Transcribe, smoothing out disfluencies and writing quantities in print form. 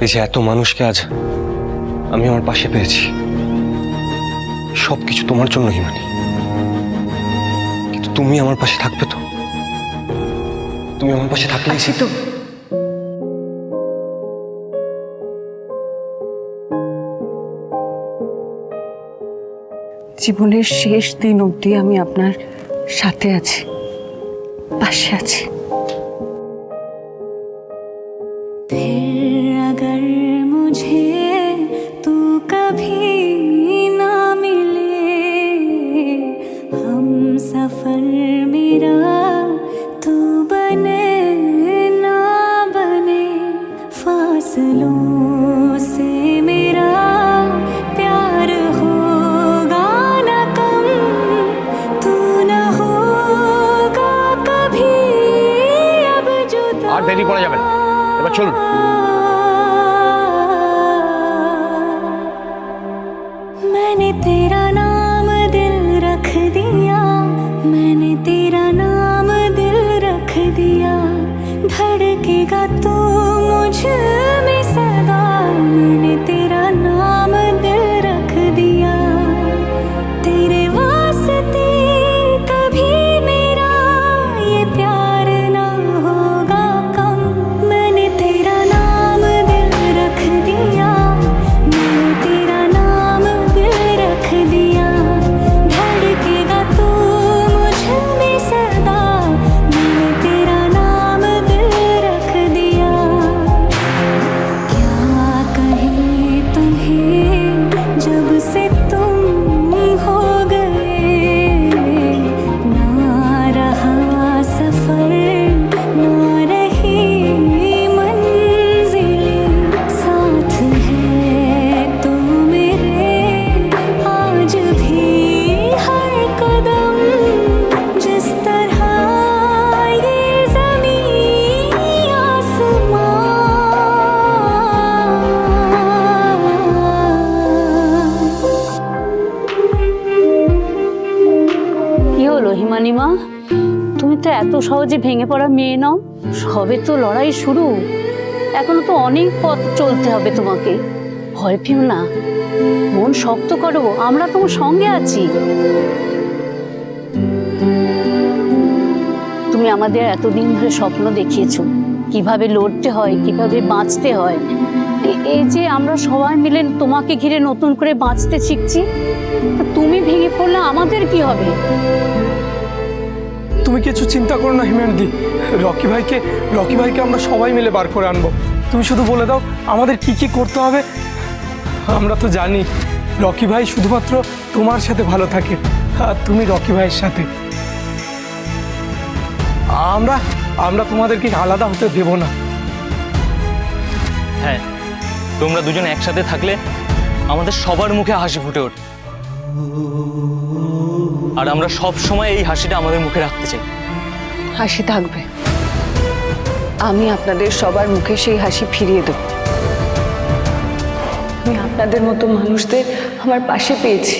এই যে এত মানুষকে আজ আমি আমার পাশে পেয়েছি, সবকিছু তোমার জন্য হিমানি। কিন্তু তুমি আমার পাশে থাকবে তো? তুমি আমার পাশে থাকলেই তো জীবনের শেষ দিন অবধি আমি আপনার সাথে আছি, পাশে আছি। फिर अगर मुझे तू कभी ना मिले, हम सफर मेरा तू बने ना बने, फासलों से मेरा प्यार होगा ना कम, तू ना होगा कभी अब जुदा। আর দেরি করা যাবে না, এবার চলুন। मैंने तेरा नाम दिल रख दिया, मैंने तेरा नाम दिल रख दिया, धड़केगा तू मुझ में सदा, मैंने तेरा नाम दिल रख दिया, तेरे वास्ते कभी मेरा ये प्यार ना होगा कम, मैंने तेरा नाम दिल रख दिया, मैंने तेरा नाम दिल रख दिया, धड़केगा तू मुझ में सदा, मैंने तेरा नाम दिल रख दिया। क्या कहे तुम्हें जब से तुम हो गए, ना रहा सफर ना रही मंजिलें, साथ है तू मेरे आज भी हर कदम, जिस तरह ये ज़मीं आसमां। কি হলো হিমানিমা, তুমি তো এত সহজে ভেঙে পড়া মেয়ে নাও। সবে তো লড়াই শুরু, এখনো তো অনেক পথ চলতে হবে তোমাকে। ভয় পেও না, মন শক্ত করো, আমরা তোমার সঙ্গে আছি। তুমি আমাদের এতদিন ধরে স্বপ্ন দেখিয়েছো কিভাবে লড়তে হয়, কিভাবে বাঁচতে হয়। এই যে আমরা সবাই মিলে তোমাকে ঘিরে নতুন করে বাঁচতে শিখছি, তা তুমি ভেঙে পড়লে আমাদের কি হবে? তুমি কিছু চিন্তা করো না হিমানদি, রকি ভাইকে আমরা সবাই মিলে বার করে আনবো। তুমি শুধু বলে দাও আমাদের কি কি করতে হবে। আমরা তো জানি রকি ভাই শুধুমাত্র তোমার সাথে ভালো থাকে, আর তুমি রকি ভাইয়ের সাথে। আমরা তোমাদেরকে আলাদা হতে দেব না। হ্যাঁ, তোমরা দুজন একসাথে থাকলে আমাদের সবার মুখে হাসি ফুটে ওঠে, আর আমরা সব সময় এই হাসিটা আমাদের মুখে রাখতে চাই। হাসি থাকবে, আমি আপনাদের সবার মুখে সেই হাসি ফিরিয়ে দেব। আমি আপনাদের মতো মানুষদের আমার পাশে পেয়েছি।